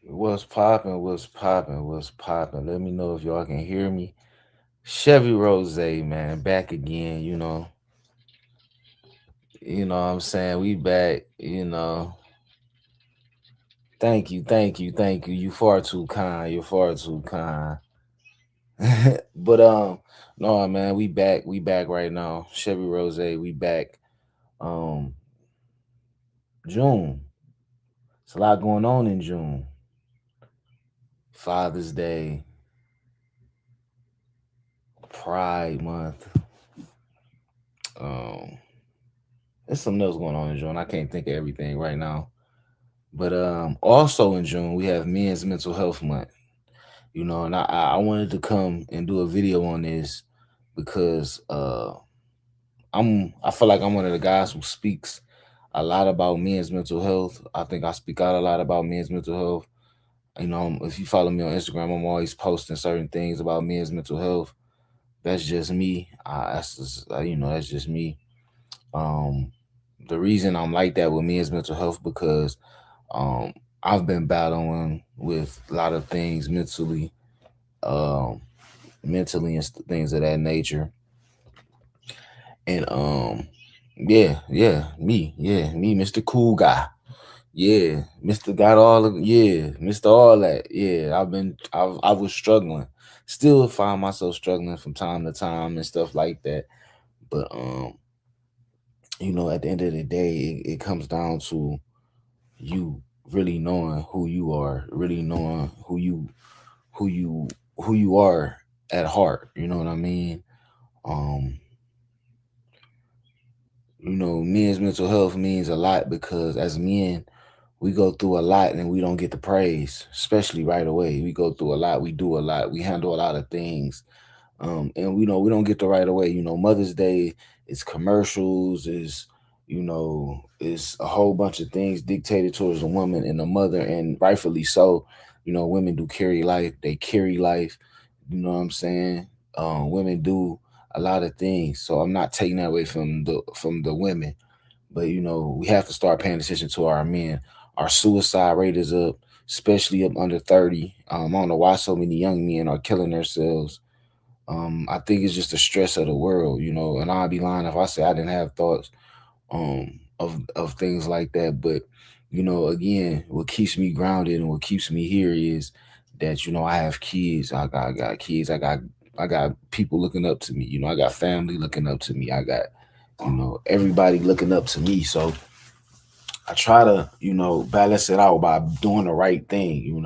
What's popping? What's popping? What's popping? Let me know if y'all can hear me. Chevy Rose, man, back again. What I'm saying, we back. Thank you, thank you, thank you. You far too kind. You're far too kind. but no, man, we back. We back right now. Chevy Rose, we back. Um, June. It's a lot going on in June. Father's Day, Pride Month. Um, there's something else going on in June. I can't think of everything right now. But also in June we have Men's Mental Health Month. And I wanted to come and do a video on this because I feel like I'm one of the guys who speaks a lot about men's mental health. I think I speak out a lot about men's mental health. If you follow me on Instagram, I'm always posting certain things about men's mental health. That's just me. That's just me. Um, the reason I'm like that with men's mental health because um, I've been battling with a lot of things um, mentally and things of that nature. And me, Mr. Cool Guy. Yeah, Mr. Got all of Mr. All that. Yeah, I was struggling. Still find myself struggling from time to time and stuff like that. But at the end of the day, it comes down to you really knowing who you are, really knowing who you who you are at heart. You know what I mean? Um, men's mental health means a lot because as men, we go through a lot and we don't get the praise, especially right away. We go through a lot, we do a lot, we handle a lot of things. And we don't get the right away. Mother's Day is commercials, is a whole bunch of things dictated towards a woman and a mother, and rightfully so. Women do carry life, they carry life. You know what I'm saying? Women do a lot of things. So I'm not taking that away from the women. But we have to start paying attention to our men. Our suicide rate is up, especially up under 30. I don't know why so many young men are killing themselves. I think it's just the stress of the world, and I'd be lying if I say I didn't have thoughts of things like that. But again, what keeps me grounded and what keeps me here is that I have kids. I got kids. I got people looking up to me. I got family looking up to me. I got everybody looking up to me. So I try to balance it out by doing the right thing.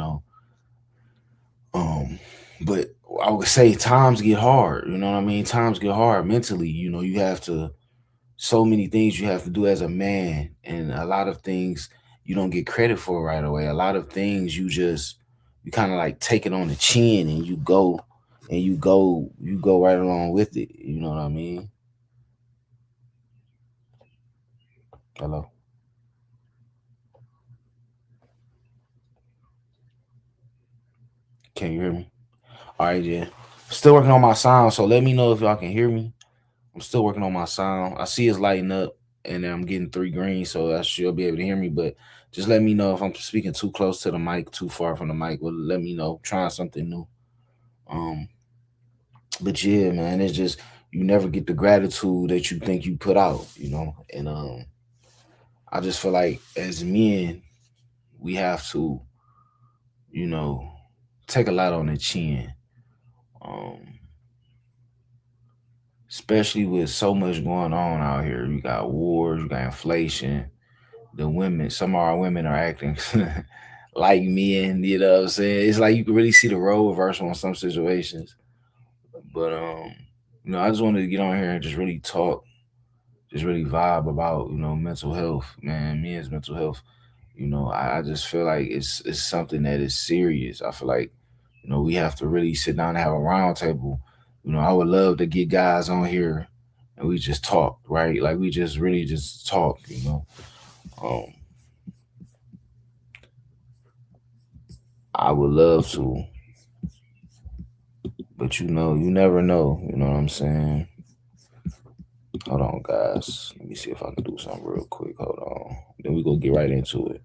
But I would say times get hard. You know what I mean? Times get hard mentally. You have to so many things you have to do as a man, and a lot of things you don't get credit for right away. A lot of things you kind of like take it on the chin and you go right along with it. You know what I mean? Hello, can you hear me? All right, yeah. Still working on my sound, so let me know if y'all can hear me. I'm still working on my sound. I see it's lighting up, and then I'm getting three greens, so I should be able to hear me. But just let me know if I'm speaking too close to the mic, too far from the mic. Well, let me know. Trying something new. Um, but yeah, man, it's just you never get the gratitude that you think you put out, And I just feel like as men, we have to, you know, take a lot on the chin. Um, especially with so much going on out here. You got wars, you got inflation. The women, some of our women are acting like men, what I'm saying? It's like you can really see the role reversal in some situations. But I just wanted to get on here and just really talk, just really vibe about, mental health, man, men's mental health. I just feel like it's something that is serious. I feel like, we have to really sit down and have a round table. I would love to get guys on here and we just talk, right? Like we just really just talk. Um, I would love to, but you never know. You know what I'm saying? Hold on, guys. Let me see if I can do something real quick. Hold on. Then we go get right into it.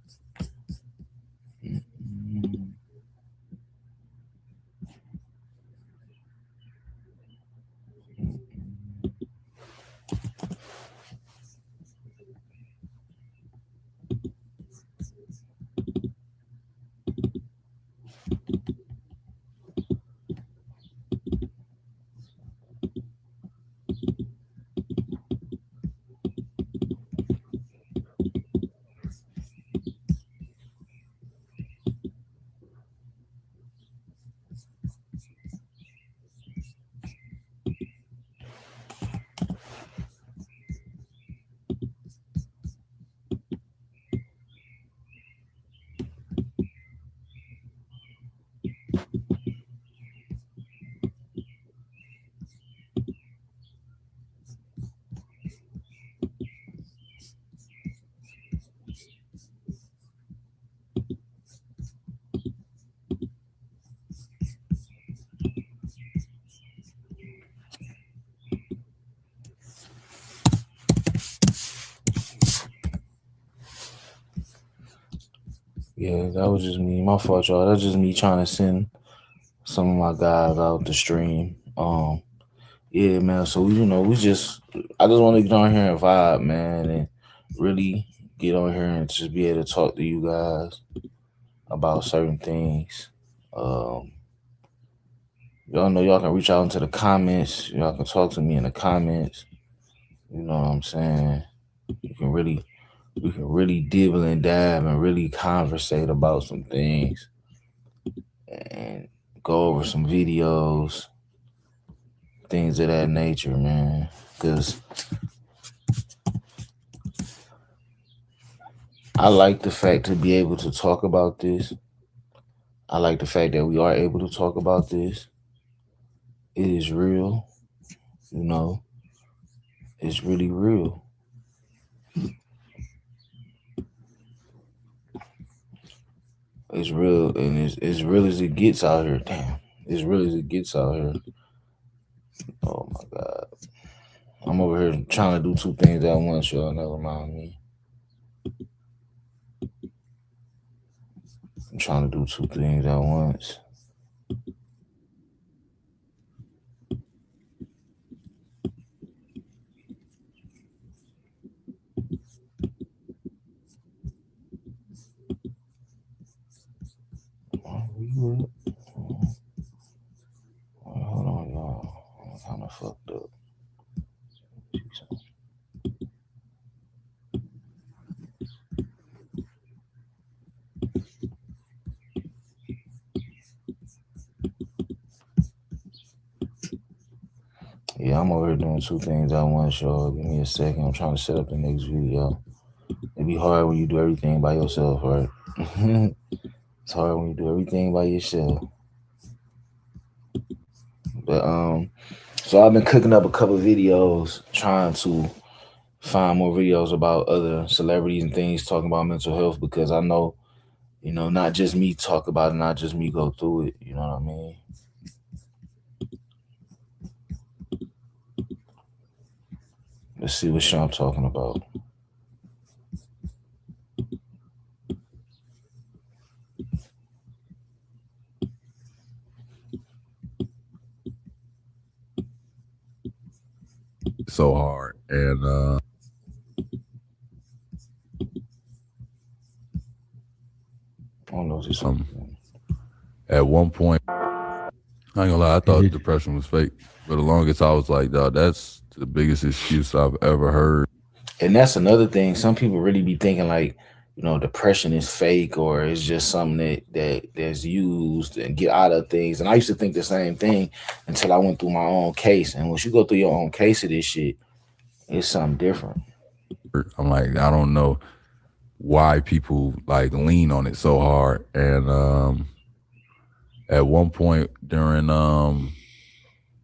Yeah, that was just me. My fault, y'all. That's just me trying to send some of my guys out the stream. Yeah, man. So we just I just want to get on here and vibe, man, and really get on here and just be able to talk to you guys about certain things. Um, y'all know y'all can reach out into the comments. Y'all can talk to me in the comments. You know what I'm saying? You can really we can really dibble and dab and really conversate about some things and go over some videos, things of that nature, man. Because I like the fact to be able to talk about this. I like the fact that we are able to talk about this. It is real, you know, it's really real. It's real and it's as real as it gets out here. Damn. As real as it gets out here. Oh my God. I'm over here trying to do two things at once, y'all. Never mind me. I'm trying to do two things at once. Oh, you up? Hold on, y'all. I'm kind of fucked up. Yeah, I'm over here doing two things at once, y'all. Give me a second. I'm trying to set up the next video. It be hard when you do everything by yourself, right? It's hard when you do everything by yourself. But so I've been cooking up a couple videos, trying to find more videos about other celebrities and things talking about mental health because I know, not just me talk about it, not just me go through it. You know what I mean? Let's see what Sean talking about. So hard. And I don't know what this at one point, I ain't gonna lie, I thought depression was fake. For the longest, I was like, dog, that's the biggest excuse I've ever heard. And that's another thing. Some people really be thinking like, depression is fake or it's just something that's used and get out of things. And I used to think the same thing until I went through my own case. And once you go through your own case of this shit, it's something different. I'm like, I don't know why people like lean on it so hard. And at one point during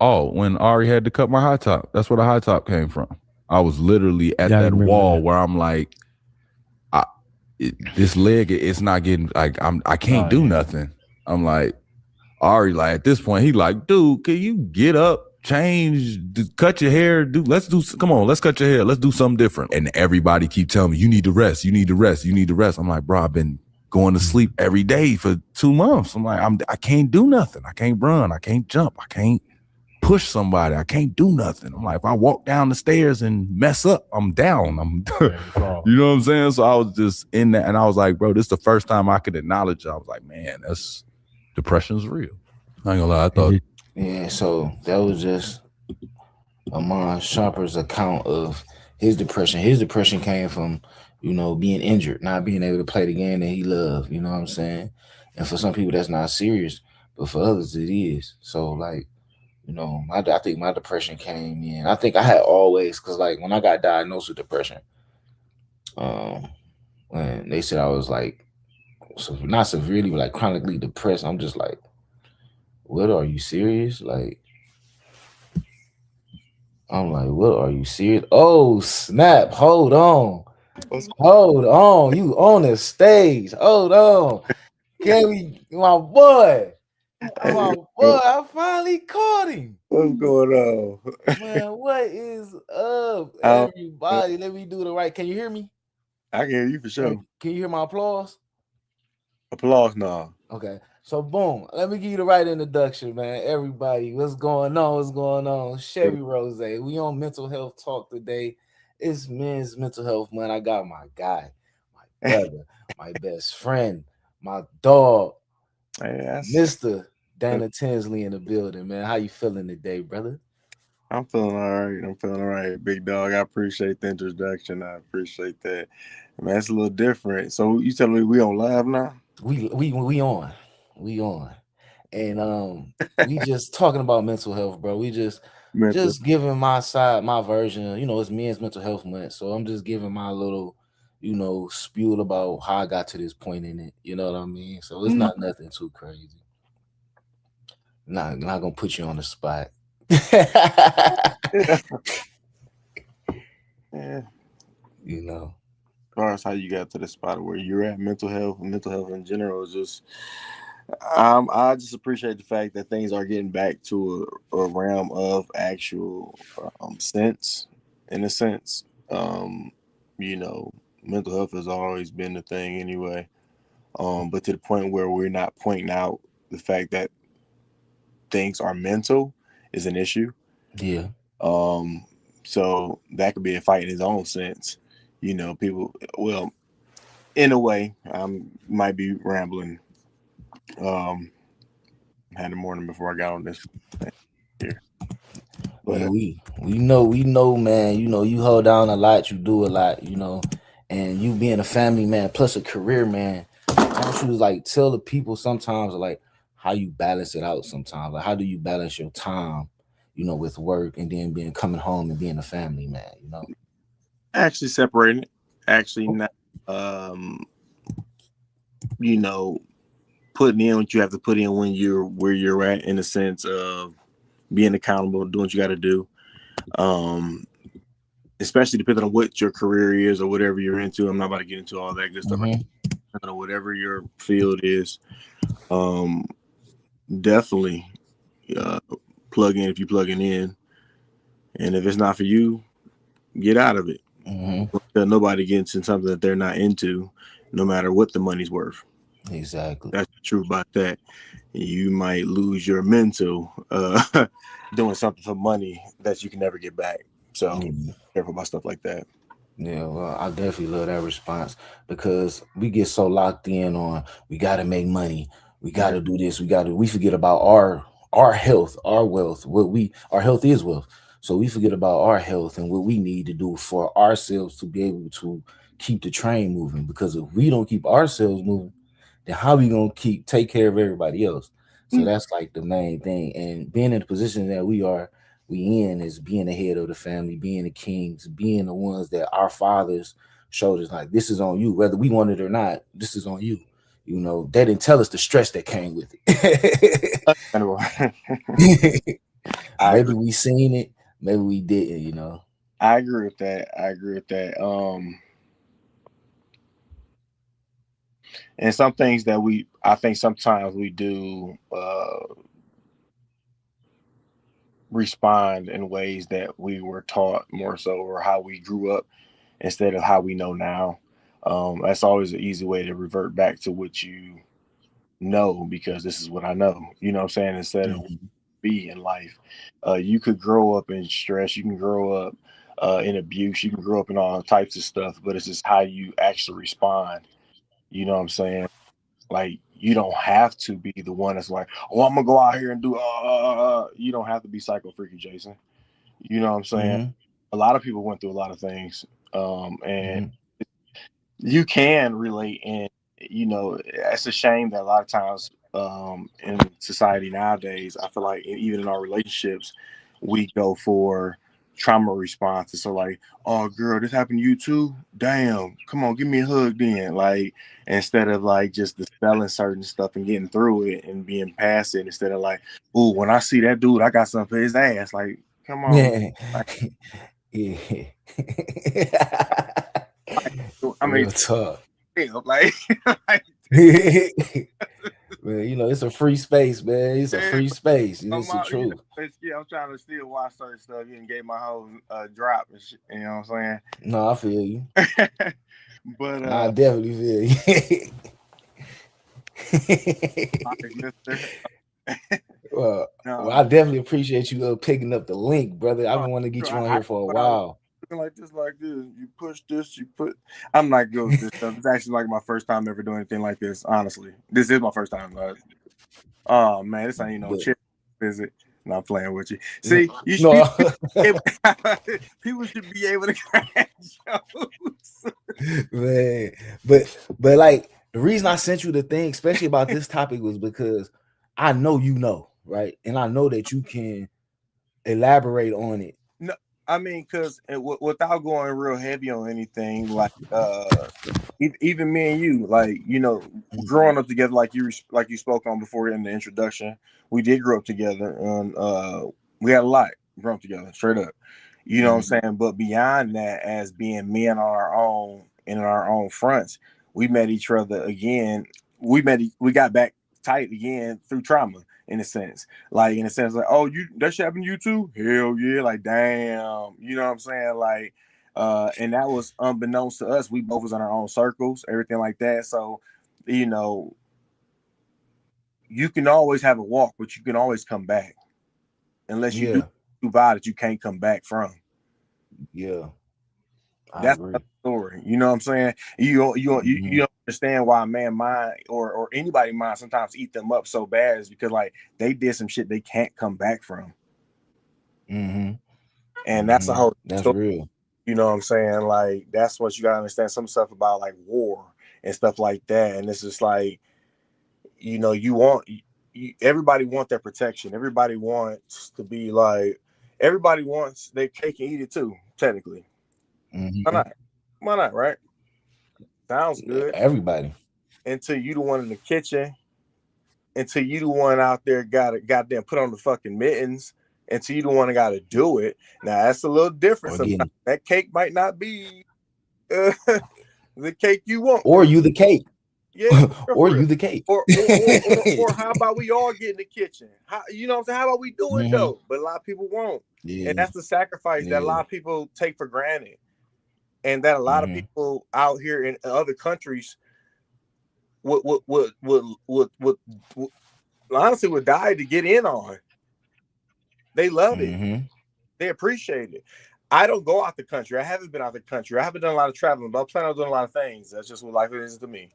when Ari had to cut my high top, that's where the high top came from. I was literally at that wall where I'm like, this leg, it's not getting like I can't do nothing. I'm like, Ari, like at this point, he like, dude, can you get up, change, cut your hair, come on, let's cut your hair, let's do something different. And everybody keep telling me, you need to rest, you need to rest, you need to rest. I'm like, bro, I've been going to sleep every day for 2 months. I'm like, I can't do nothing. I can't run, I can't jump, I can't push somebody, I can't do nothing. I'm like, if I walk down the stairs and mess up, I'm down. You know what I'm saying? So I was just in that, and I was like, bro, this is the first time I could acknowledge it. I was like, man, depression's real. I ain't gonna lie, I thought. Yeah, so that was just Amon Sharper's account of his depression. His depression came from, being injured, not being able to play the game that he loved. You know what I'm saying? And for some people, that's not serious, but for others, it is. So, like, I think my depression came in. I think I had always, because, like, when I got diagnosed with depression, when they said I was, like, not severely, but, like, chronically depressed, I'm just like, what, are you serious? Like, I'm like, what, are you serious? Oh, snap. Hold on. Hold on. You on the stage. Hold on. Can we, my boy? My boy, I finally caught him. What's going on? Man, what is up, everybody? Let me do the right. Can you hear me? I can hear you for sure. Can you hear my applause? Applause now. Okay. So boom, let me give you the right introduction, man. Everybody, what's going on? What's going on? Chevy Rose. We on mental health talk today. It's Men's Mental Health Month. I got my guy, my brother, my best friend, my dog, Mr. Dana Tinsley in the building, man. How you feeling today, brother? I'm feeling all right, big dog. I appreciate the introduction. I appreciate that. Man, it's a little different. So you telling me we on live now? We on. We on. And we just talking about mental health, bro. We just giving my side, my version. You know, it's Men's Mental Health Month, so I'm just giving my little, spiel about how I got to this point in it. You know what I mean? So it's not nothing too crazy. Not gonna put you on the spot. Yeah. You know. As far as how you got to the spot where you're at, mental health in general is just. I just appreciate the fact that things are getting back to a realm of actual sense, in a sense. Mental health has always been the thing anyway. But to the point where we're not pointing out the fact that things are mental is an issue. Yeah. So that could be a fight in its own sense. People. Well, in a way, I might be rambling. Had the morning before I got on this here. But yeah, we know, man. You hold down a lot, you do a lot, and you being a family man plus a career man. Don't you like tell the people sometimes like how you balance it out sometimes? Like how do you balance your time, with work and then being coming home and being a family man, Actually separating it. Actually not putting in what you have to put in when you're where you're at, in the sense of being accountable, doing what you got to do. Especially depending on what your career is or whatever you're into. I'm not about to get into all that good stuff. Mm-hmm. Whatever your field is, definitely plug in if you're plugging in. And if it's not for you, get out of it. Mm-hmm. Nobody gets in something that they're not into, no matter what the money's worth. Exactly. That's the truth about that. You might lose your mental doing something for money that you can never get back. So careful about stuff like that. Yeah, well, I definitely love that response because we get so locked in on we got to make money, we got to do this, we forget about our health, our wealth. Our health is wealth, so we forget about our health and what we need to do for ourselves to be able to keep the train moving. Because if we don't keep ourselves moving, then how we gonna take care of everybody else? So that's like the main thing. And being in the position that we in is being the head of the family, being the kings, being the ones that our fathers showed us like this is on you, whether we want it or not. This is on you. They didn't tell us the stress that came with it. Maybe we seen it, maybe we didn't. I agree with that. And some things that I think sometimes we do respond in ways that we were taught more so, or how we grew up instead of how we know now. That's always an easy way to revert back to what you know, because this is what I know. You know what I'm saying? Instead of be in life, you could grow up in stress. You can grow up in abuse. You can grow up in all types of stuff, but it's just how you actually respond. You know what I'm saying? Like, you don't have to be the one that's like, oh, I'm gonna go out here and do. You don't have to be Psycho Freaky Jason. You know what I'm saying? A lot of people went through a lot of things, and you can relate. And it's a shame that a lot of times in society nowadays, I feel like even in our relationships, we go for trauma responses. So like, oh girl, this happened to you too? Damn, come on, give me a hug then. Like, instead of like just dispelling certain stuff and getting through it and being past it, instead of like, oh, when I see that dude, I got something for his ass. Like, come on. Yeah. Like, yeah. I mean, real talk. Like, man, it's a free space, man. It's a free space. It's the truth. I'm trying to still watch certain stuff and get my whole drop and shit, you know what I'm saying? No, I feel you. But I definitely feel you. Well, No, I definitely appreciate you picking up the link, brother. I've no, been wanting to get you I, on I, here for a when I was while. looking like this. You push this, you put. I'm not good with this stuff. It's actually like my first time ever doing anything like this. Honestly, this is my first time. Oh man, this ain't no But chair visit. Not playing with you. See, you should no, people should be able to crack jokes. man. But like the reason I sent you the thing, especially about this topic, was because I know you know, right? And I know that you can elaborate on it. No, I mean, because without going real heavy on anything, like even me and you, like growing up together, like you spoke on before in the introduction, we did grow up together, and we had a lot grown up together, straight up. You know what I'm saying? But beyond that, as being men on our own in our own fronts, we met each other again. We got back tight again through trauma, in a sense. Like oh, that shit happened to you too? Hell yeah! Like damn, you know what I'm saying? Like, and that was unbeknownst to us. We both was in our own circles, everything like that. So, you can always have a walk, but you can always come back, unless you do too bad that you can't come back from. Yeah, That's the story. You know what I'm saying? You don't understand why a man mind or anybody mind sometimes eat them up so bad is because like they did some shit they can't come back from. And that's the whole that's story. real. You know what I'm saying? Like that's what you gotta understand. Some stuff about like war and stuff like that. And it's just like, everybody want their protection. Everybody wants to be like, everybody wants their cake and eat it too, technically. Why not, right? Sounds good. Everybody. Until you the one in the kitchen, until you the one out there goddamn put on the fucking mittens, until you the one that gotta do it. Now that's a little different. Sometimes that cake might not be the cake you want. Or you the cake. Yeah. Or you the cake. Or how about we all get in the kitchen? How, you know what I'm saying? How about we do it though? But a lot of people won't. And that's the sacrifice that a lot of people take for granted. And that a lot of people out here in other countries would honestly would die to get in on. They love it. They appreciate it. I don't go out the country. I haven't been out the country. I haven't done a lot of traveling, but I plan on doing a lot of things. That's just what life is to me.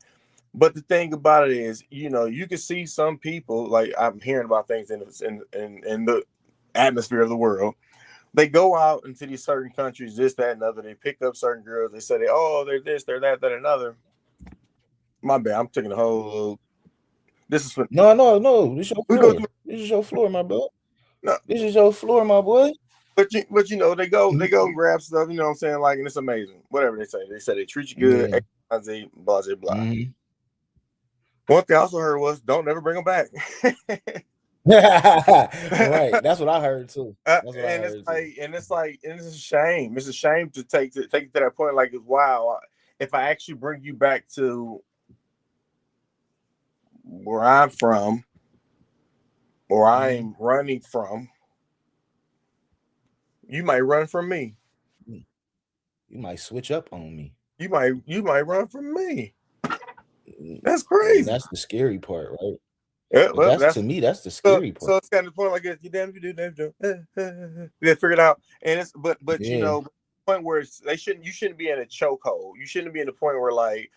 But the thing about it is, you can see some people, like I'm hearing about things in the atmosphere of the world. They go out into these certain countries, this, that, and other. They pick up certain girls. They say, they're this, they're that, another. My bad. I'm taking the whole. This is for no. This is your floor. This is your floor, my boy. No, this is your floor, my boy. But they go and grab stuff. You know what I'm saying? Like, and it's amazing. Whatever they say. They say they treat you good. Blah, blah, blah. One thing I also heard was, don't never bring them back. Right, that's what I heard too. It's a shame. It's a shame to take it to that point. Like, wow, if I actually bring you back to where I'm from, or I'm running from, you might run from me. You might switch up on me. You might run from me. That's crazy. And that's the scary part, right? Yeah, well, that's to me, that's the scary part. So it's kind of the point like you damn if you do, damn you do. They figure it out, and it's but the point where you shouldn't be in a chokehold. You shouldn't be in the point where like,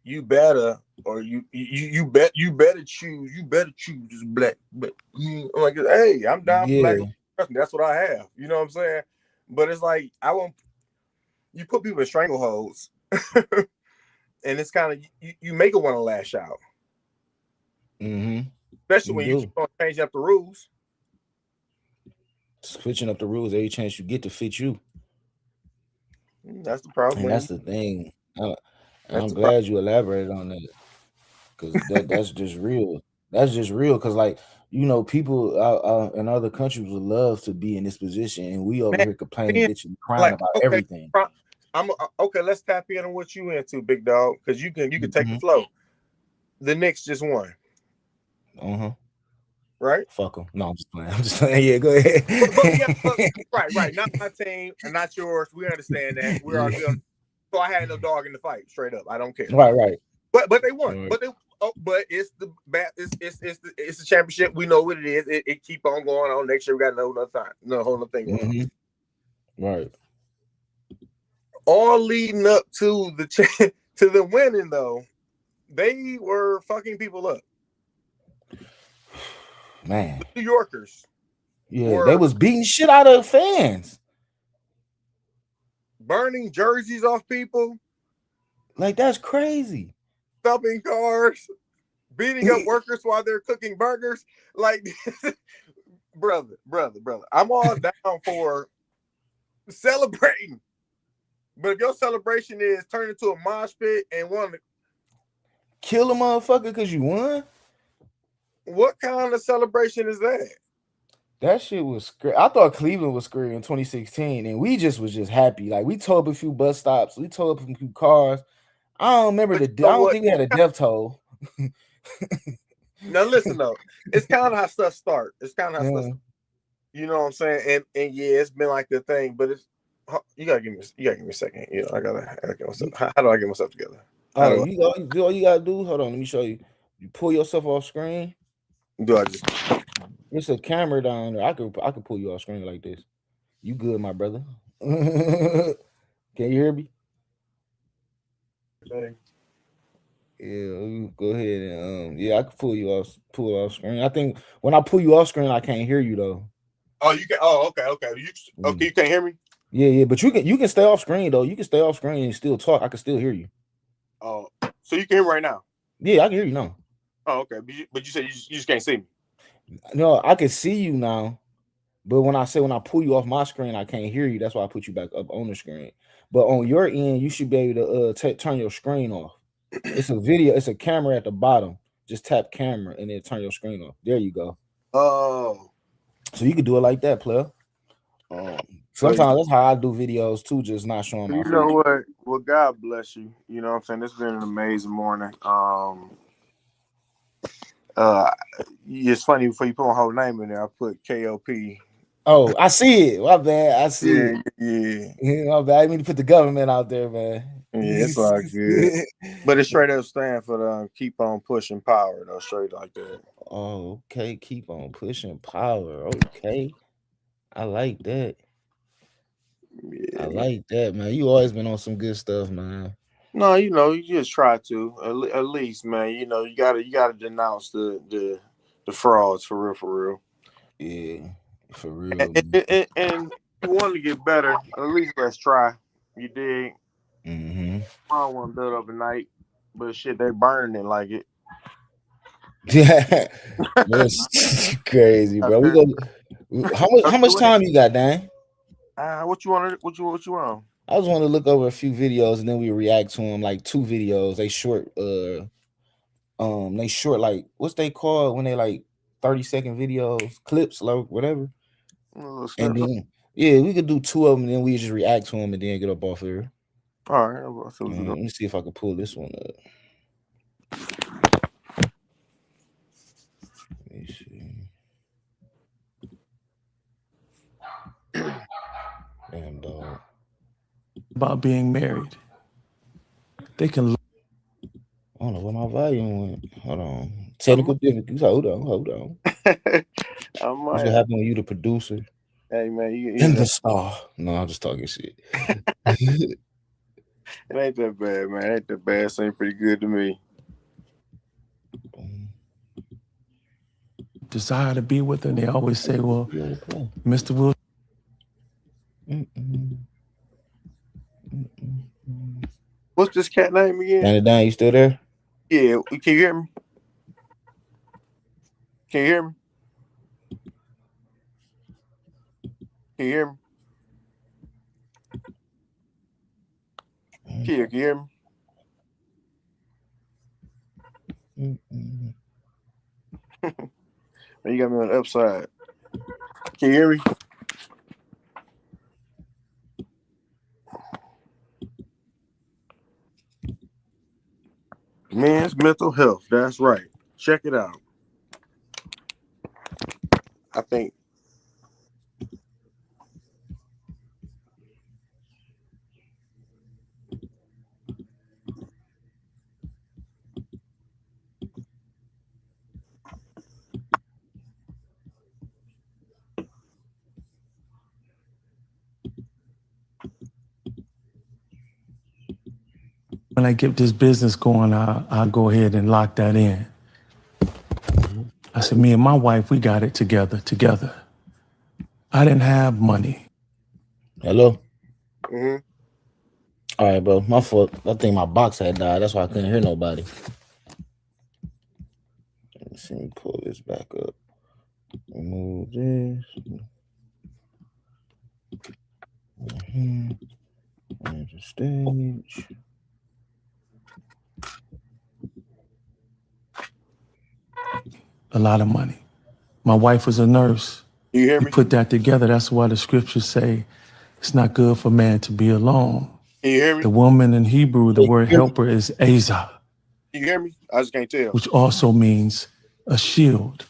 you better or you better choose this black. But I'm like, hey, I'm down for black. That's what I have. You know what I'm saying? But it's like I won't. You put people in strangleholds, and it's kind of you make it want to lash out. Especially when you keep on changing up the rules. Switching up the rules every chance you get to fit you. That's the problem. And that's the thing. I'm glad you elaborated on that. Because that's just real. That's just real. Because like, people out in other countries would love to be in this position, and we over here complaining, bitching, crying about everything. Okay, let's tap in on what you into, big dog, because you can take the flow. The Knicks just won. Right? Fuck them. No, I'm just playing. Yeah, go ahead. Right. Not my team and not yours. We understand that. We're all good. So I had no dog in the fight. Straight up, I don't care. Right. But they won. Right. But it's the it's the championship. We know what it is. It keep on going on. Next year we got another time, no whole other thing going on. Right. All leading up to to the winning though, they were fucking people up. Man. The New Yorkers. Yeah, they was beating shit out of fans. Burning jerseys off people. Like, that's crazy. Stopping cars. Beating up workers while they're cooking burgers. Like, brother. I'm all down for celebrating. But if your celebration is turned into a mosh pit and want to kill a motherfucker because you won, what kind of celebration is that? That shit was great. I thought Cleveland was great in 2016, and we was just happy. Like, we tore up a few bus stops, we tore up a few cars. I don't remember I don't think we had a death toll. Now listen though, it's kind of how stuff start. It's kind of how stuff, you know what I'm saying? And yeah, it's been like the thing, but it's you gotta give me a second. You know, I gotta get myself. How do I get myself together? All you gotta do. Hold on, let me show you. You pull yourself off screen. Do I just? It's a camera down there. I could pull you off screen like this. You good, my brother? Can you hear me? Okay. Yeah, go ahead and yeah, I can pull off screen. I think when I pull you off screen, I can't hear you though. Oh, you can. Oh, okay. You can't hear me. Yeah, but you can stay off screen though. You can stay off screen and still talk. I can still hear you. Oh, so you can hear me right now? Yeah, I can hear you now. Oh, okay. But you said you just can't see me. No, I can see you now. But when I pull you off my screen, I can't hear you. That's why I put you back up on the screen. But on your end, you should be able to turn your screen off. It's a video. It's a camera at the bottom. Just tap camera and then turn your screen off. There you go. Oh. So you can do it like that, player. Sometimes that's how I do videos too, just not showing my face. You know what? Well, God bless you. You know what I'm saying? This has been an amazing morning. It's funny before you put my whole name in there, I put KOP. Oh, I see it. My bad. I see it. Yeah. My bad. I didn't mean to put the government out there, man. Yeah, it's all good. But it straight up stand for the keep on pushing power, though, straight like that. Oh, okay. Keep on pushing power. Okay. I like that. Yeah, I like that, man. You always been on some good stuff, man. No, you know, you just try to at least, man. You know, you gotta denounce the frauds for real. Yeah, for real. And you want to get better, at least let's try. You dig? Mm-hmm. I don't want to build up a night, but shit, they burning it like it. Yeah, that's crazy, bro. We go. How much time you got, Dan? What you want? I just want to look over a few videos and then we react to them, like 2 videos. They short, like what's they called when they like 30-second videos, clips, like whatever. And then we could do 2 of them and then we just react to them and then get up off here. All right, let me see if I can pull this one up. Let me see. Damn, dog. About being married. They can. I don't know where my volume went. Hold on. Technical difficulties. Hold on. That's what happened when you the producer. Hey, man. You the star. No, I'm just talking shit. It ain't that bad, man. It ain't that bad. It seems pretty good to me. Desire to be with her. And they always say, well, Mr. Will. What's this cat name again? Dan, you still there? Yeah, can you hear me? Can you hear me? Can you hear me? Kia, can you hear me? You got me on the upside. Can you hear me? Men's mental health. That's right. Check it out. I think. when I get this business going, I'll go ahead and lock that in. I said, me and my wife, we got it together. I didn't have money. Hello? Mm-hmm. All right, bro. My fault. I think my box had died. That's why I couldn't hear nobody. Let me see me pull this back up. Remove this. There's the stage. A lot of money. My wife was a nurse. You hear We me? put that together. That's why the scriptures say it's not good for man to be alone. Can you hear me? The woman in Hebrew, the word helper is Azah, Can you hear me? I just can't tell. which also means a shield.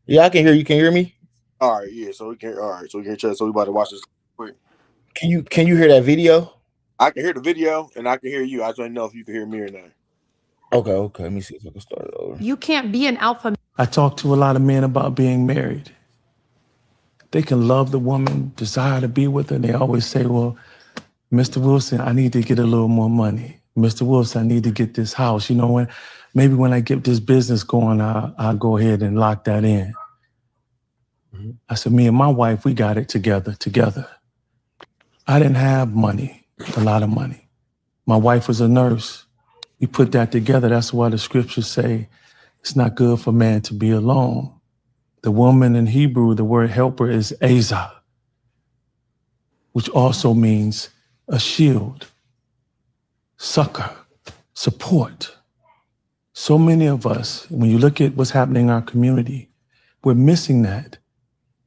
Yeah, I can hear you. Can you hear me? All right, yeah. So we can. All right, so we can check. So we about to watch this quick. Can you hear that video? I can hear the video and I can hear you. I just want to know if you can hear me or not. Okay. Let me see if I can start it over. You can't be an alpha. I talk to a lot of men about being married. They can love the woman, desire to be with her. They always say, well, Mr. Wilson, I need to get a little more money. Mr. Wilson, I need to get this house. You know what? Maybe when I get this business going, I'll go ahead and lock that in. I said, me and my wife, we got it together. I didn't have money, a lot of money. My wife was a nurse. We put that together. That's why the scriptures say it's not good for man to be alone. The woman in Hebrew, the word helper is Azah, which also means a shield, succor, support. So many of us, when you look at what's happening in our community, we're missing that,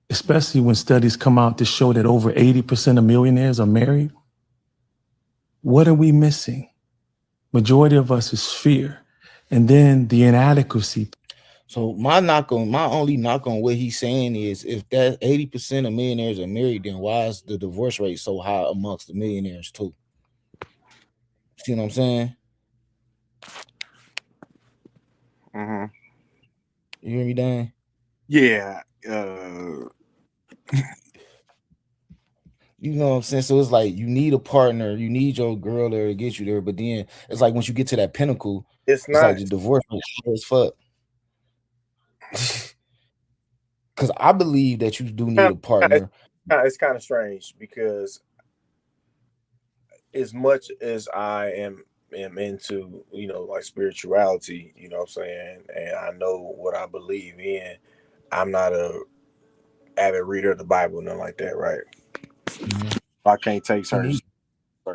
especially when studies come out to show that over 80% of millionaires are married. What are we missing? Majority of us is fear. And then the inadequacy. So my only knock on what he's saying is, if that 80% of millionaires are married, then why is the divorce rate so high amongst the millionaires too? See what I'm saying? Mm-hmm. You hear me, Dan? Yeah. You know what I'm saying? So it's like you need a partner, you need your girl there to get you there, but then it's like once you get to that pinnacle, It's it's like not. the divorce rate is fuck. Because I believe that you do need a partner. It's kind of strange because as much as I am into, like spirituality, you know what I'm saying, and I know what I believe in, I'm not a avid reader of the Bible, nothing like that, right? Mhm. I can't take certain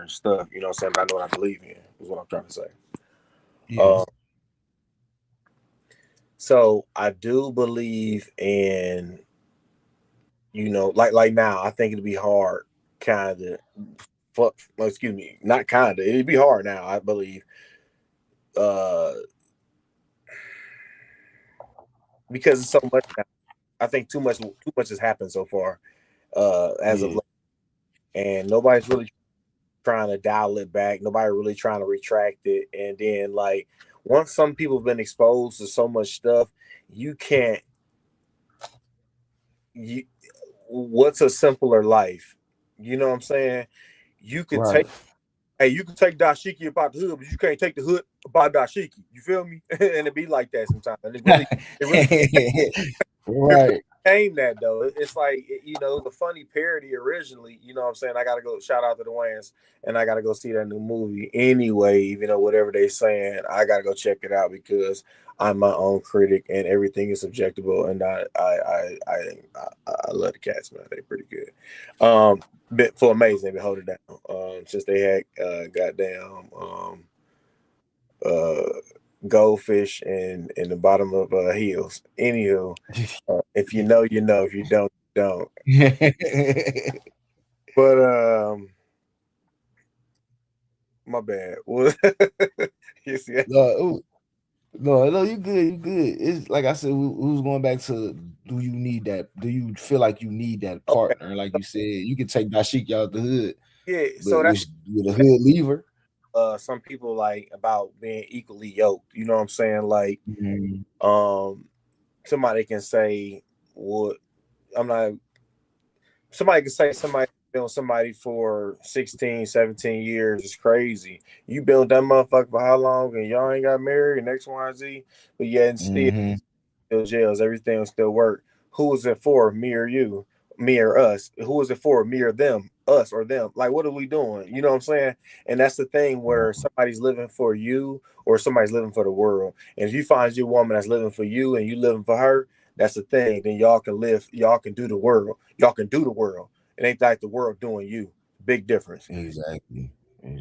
stuff, you know what I'm saying, but I know what I believe in, is what I'm trying to say. Yeah. So I do believe in, like now, I think it'd be hard, it'd be hard now, I believe, because it's so much now. I think too much has happened so far, as of late, and nobody's really trying to dial it back. Nobody really trying to retract it. And then, like, once some people have been exposed to so much stuff, what's a simpler life? You know what I'm saying? You can take dashiki about the hood, but you can't take the hood about dashiki. You feel me? And it be like that sometimes. And it really right. Came that though. It's like, the funny parody originally, you know what I'm saying? I gotta go shout out to the Wayans, and I gotta go see that new movie anyway, even though whatever they saying, I gotta go check it out because I'm my own critic and everything is subjectable, and I love the cats, man. They're pretty good. Bit for amazing to hold it down. Since they had goddamn goldfish in the bottom of heels. Anywho, if you know, you know. If you don't, you don't. But my bad. You see? No, you good. It's like I said, we was going back to, do you need that? Do you feel like you need that partner? Okay. Like you said, you can take dashiki out the hood. Yeah, so that's with a hood lever. Some people like about being equally yoked. You know what I'm saying? Like, somebody can say what I'm not. Somebody can say somebody been with somebody for 16, 17 years is crazy. You been with that motherfucker for how long and y'all ain't got married and X, Y, and Z, but yet and Mm-hmm. still jails, everything will still work. Who was it for? Me or you? Me or us? Who was it for? Me or them? Us or them? Like, what are we doing? You know what I'm saying? And that's the thing where somebody's living for you or somebody's living for the world. And if you find your woman that's living for you and you living for her, that's the thing. Then y'all can live, y'all can do the world. Y'all can do the world. It ain't like the world doing you. Big difference. Exactly.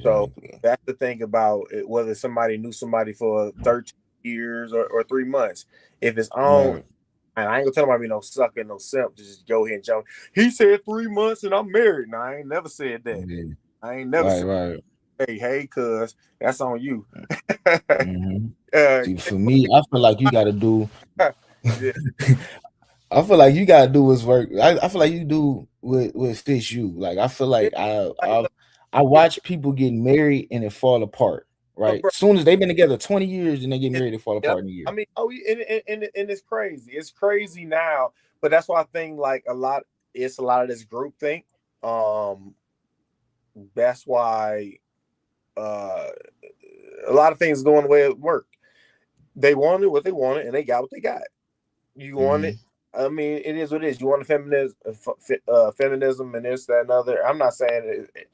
So Exactly. that's the thing about it, whether somebody knew somebody for 13 years or 3 months. If it's on, Right. and I ain't gonna tell nobody no sucker, no simp, just go ahead and jump. He said 3 months and I'm married. No, I ain't never said that. Yeah. I ain't never Right. said, Right. hey, cuz that's on you. Mm-hmm. uh, See, for me, I feel like you got to do. yeah, I feel like you gotta do what's work. I feel like you do what fits you. Like I feel like like, I look, watch people get married and it fall apart. but Right, bro, soon as they've been together 20 years and they get it, married, they fall yep. apart in a I year. mean, and it's crazy. It's crazy now, but that's why I think like it's a lot of this group think. Um, that's why uh a lot of things going the way it worked. They wanted what they wanted and they got what they got. You want it. Mm-hmm. I mean, it is what it is. You want feminism and this, that, and other. I'm not saying it,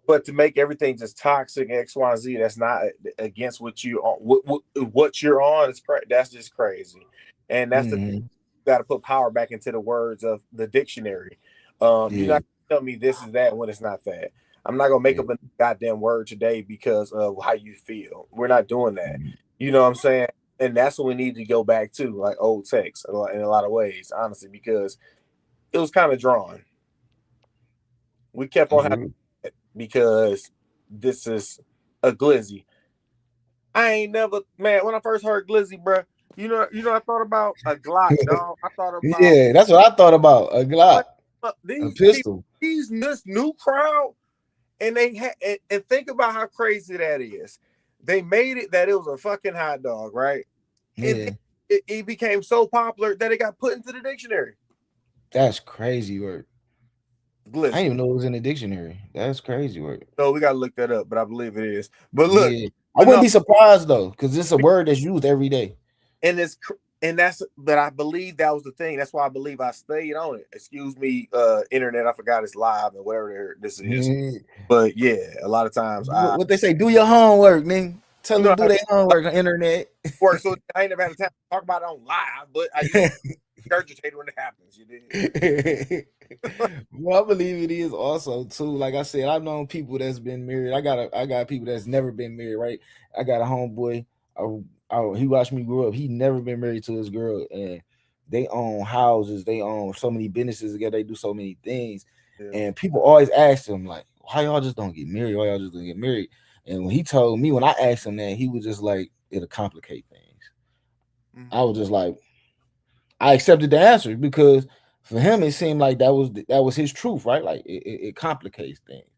but to make everything just toxic, X, Y, Z, that's not against what you on. What you're on is that's just crazy, and that's the Mm-hmm. got to put power back into the words of the dictionary. You're Yeah, not gonna tell me this is that when it's not that. I'm not gonna make yeah. up a goddamn word today because of how you feel. We're not doing that. Mhm. You know what I'm saying? And that's what we need to go back to, like old text, in a lot of ways, honestly, because it was kind of drawn. We kept on That's having real. it because this is a glizzy. I ain't never, man. When I first heard glizzy, bro, I thought about a Glock, dog. I thought about Yeah, that's what I thought about. A Glock, what a these people, pistol. this new crowd, and they and think about how crazy that is. They made it that it was a fucking hot dog, right? And Yeah, it became so popular that it got put into the dictionary. that's crazy work. I didn't Glizzy. even know it was in the dictionary. That's crazy work. No, we gotta look that up, but I believe it is. But look, Yeah, I but wouldn't no, be surprised though, because it's a word that's used every day. and it's and that's but I believe that was the thing. That's why I believe I stayed on it. Excuse me, internet. I forgot it's live and whatever this is. But yeah, a lot of times What they say, do your homework, man. Tell you know them how do their it homework on internet. works. So I ain't never had a time to talk about it on live, but I regurgitate when it happens. You did. Well, I believe it is also too. Like I said, I've known people that's been married. I got people that's never been married. Right? I got a homeboy. He watched me grow up. He never been married to his girl, and they own houses. They own so many businesses together. They do so many things, Yeah. and people always ask him like, "Why y'all just don't get married? Why y'all just don't get married?" And when he told me, when I asked him that, he was just like, "It'll complicate things." Mm-hmm. I was just like, I accepted the answer because for him it seemed like that was his truth, right? Like it complicates things.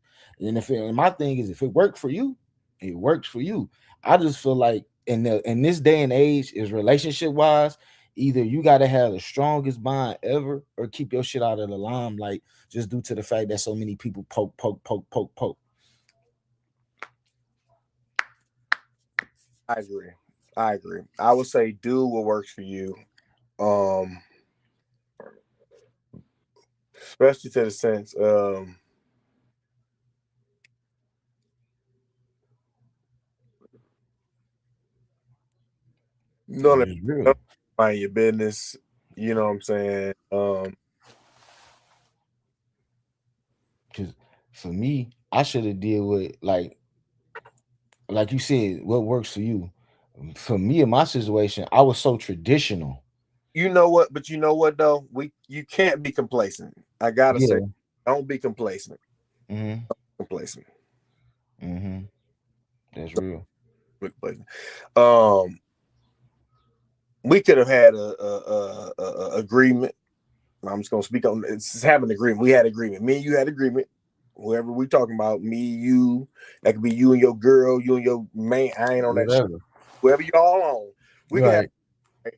And and my thing is, if it worked for you, it works for you. I just feel like in this day and age, is relationship wise, either you got to have the strongest bond ever, or keep your shit out of the limelight, just due to the fact that so many people poke. I agree. I agree. I would say do what works for you. Um, especially to the sense, don't It's real. don't mind your business. You know what I'm saying? Because for me, I should have deal with like you said, what works for you. For me in my situation, I was so traditional. You know what? But you know what though? You can't be complacent. I gotta say, Yeah. don't be complacent. Mm-hmm. Complacent. Mm-hmm. That's real. Be complacent. Um, we could have had a agreement. I'm just gonna speak on it's have an agreement. We had agreement. Me and you had agreement. Whoever we talking about, me, you, that could be you and your girl, you and your man. I ain't on that shit. Whatever. Whoever y'all on, we can have. Right.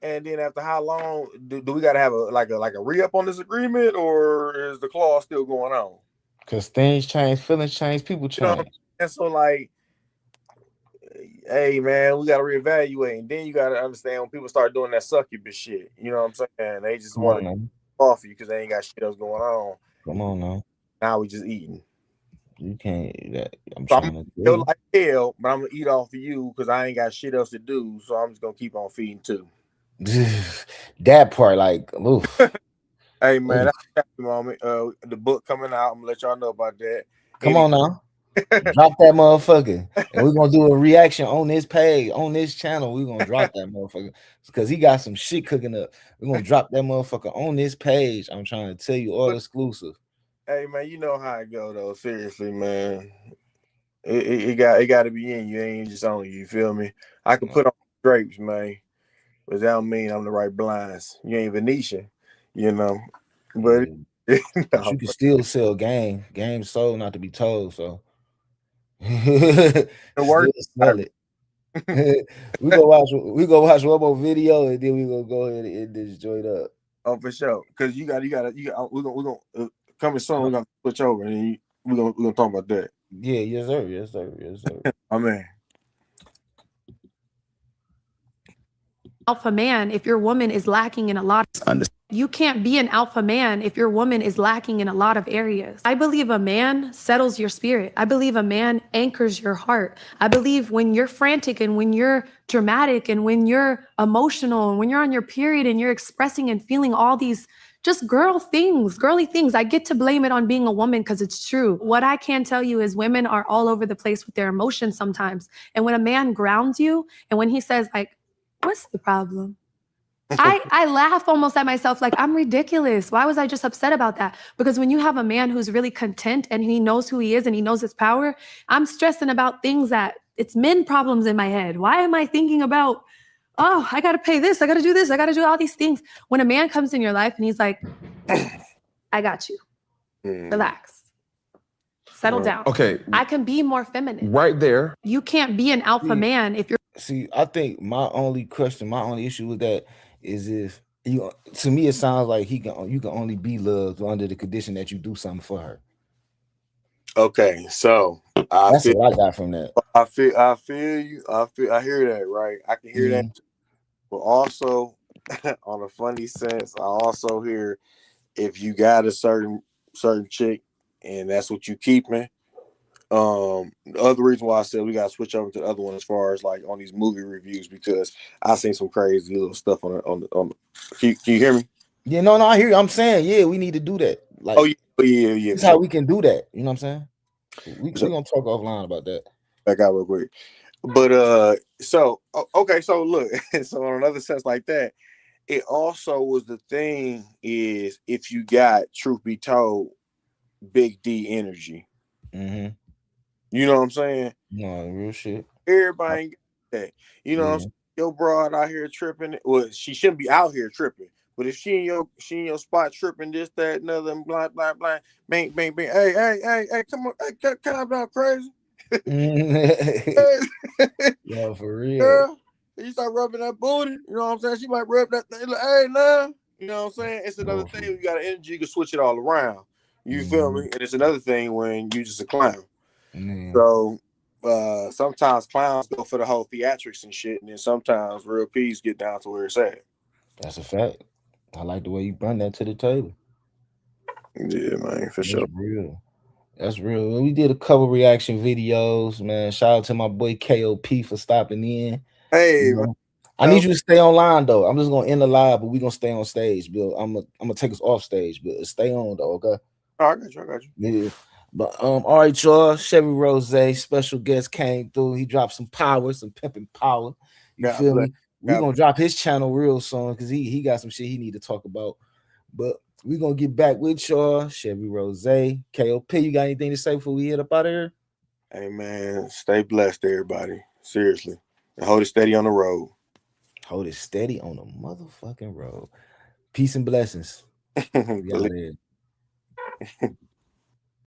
And then after how long do we got to have a re-up on this agreement, or is the clause still going on? Because things change, feelings change, people You know, change. and so like, hey man, we got to reevaluate, and then you got to understand when people start doing that succubus shit. You know what I'm saying? They just Come want on to now. off you because they ain't got shit else going on. Come on now. Now we just eating. You can't. I'm So trying to feel do. like hell, but I'm gonna eat off of you because I ain't got shit else to do. So I'm just gonna keep on feeding too. That part, like, oof. Hey man, Oof. that's the moment. The book coming out. I'm gonna let y'all know about that. Come on now. Drop that motherfucker. And we're gonna do a reaction on this page, on this channel. We're gonna drop that motherfucker because he got some shit cooking up. We're gonna drop that motherfucker on this page. I'm trying to tell you, all exclusive. Hey man, you know how it go though. Seriously, man. It got to be in you. It ain't just on you. You feel me? I can put on drapes, man, but that don't mean I'm the right blinds. You ain't Venetian, you know. But yeah. But you can still sell game. Game sold, not to be told. So still sell it. we go watch one more video and then we gonna go ahead and end this joint up. Oh, for sure. Because you got we're gonna coming soon. We're gonna switch over and we're gonna talk about that. Yeah, yes sir. Oh man. Alpha man if your woman is lacking in a lot of you can't be an alpha man if your woman is lacking in a lot of areas. I believe a man settles your spirit. I believe a man anchors your heart. I believe when you're frantic and when you're dramatic and when you're emotional and when you're on your period and you're expressing and feeling all these just girly things, I get to blame it on being a woman because it's true. What I can tell you is women are all over the place with their emotions sometimes. And when a man grounds you and when he says like, what's the problem? I laugh almost at myself like I'm ridiculous. Why was I just upset about that? Because when you have a man who's really content and he knows who he is and he knows his power, I'm stressing about things that it's men problems in my head. Why am I thinking about, oh, I got to pay this, I got to do this, I got to do all these things. When a man comes in your life and he's like, I got you. Relax. Settle down. Okay. I can be more feminine. Right there. You can't be an alpha man if you're. See, I think my only issue with that is if you, to me, it sounds like you can only be loved under the condition that you do something for her. Okay, so that's what I got from that. I feel you. I hear that, right? I can hear that, but also on a funny sense, I also hear if you got a certain chick and that's what you keeping. The other reason why I said we gotta switch over to the other one as far as like on these movie reviews because I seen some crazy little stuff on. Can you hear me? Yeah, no, I hear you. I'm saying, yeah, we need to do that. Like, yeah. That's how we can do that. You know what I'm saying? We're gonna talk offline about that. Back out real quick. But so okay, so look, so on another sense like that, it also was the thing is if you got truth be told, big D energy. Mm-hmm. You know what I'm saying? No, real shit. Everybody ain't got that. You know what I'm saying? Your broad out here tripping. Well, she shouldn't be out here tripping. But if she in your spot tripping this, that, another, and blah, blah, blah, bang, bang, bang. Hey, come on, hey, calm down, crazy. Yeah, for real. Girl, you start rubbing that booty, you know what I'm saying? She might rub that thing like, hey, nah. You know what I'm saying? It's another thing. You got an energy, you can switch it all around. You feel me? And it's another thing when you just a clown. So sometimes clowns go for the whole theatrics and shit, and then sometimes real peas get down to where it's at. That's a fact. I like the way you bring that to the table. Yeah, man, for sure. Real. That's real. We did a couple reaction videos, man. Shout out to my boy KOP for stopping in. Hey, man. I need you to stay online though. I'm just gonna end the live, but we're gonna stay on stage, Bill. I'm gonna take us off stage, but stay on though, okay? I got you. Yeah. But all right, y'all. Chevy Rose, special guest came through. He dropped some power, some pimping power. You feel me? We're gonna drop his channel real soon because he got some shit he need to talk about. But we're gonna get back with y'all. Chevy Rose, KOP. You got anything to say before we hit up out of here? Hey man, stay blessed, everybody. Seriously. And hold it steady on the road. Hold it steady on the motherfucking road. Peace and blessings. We out here.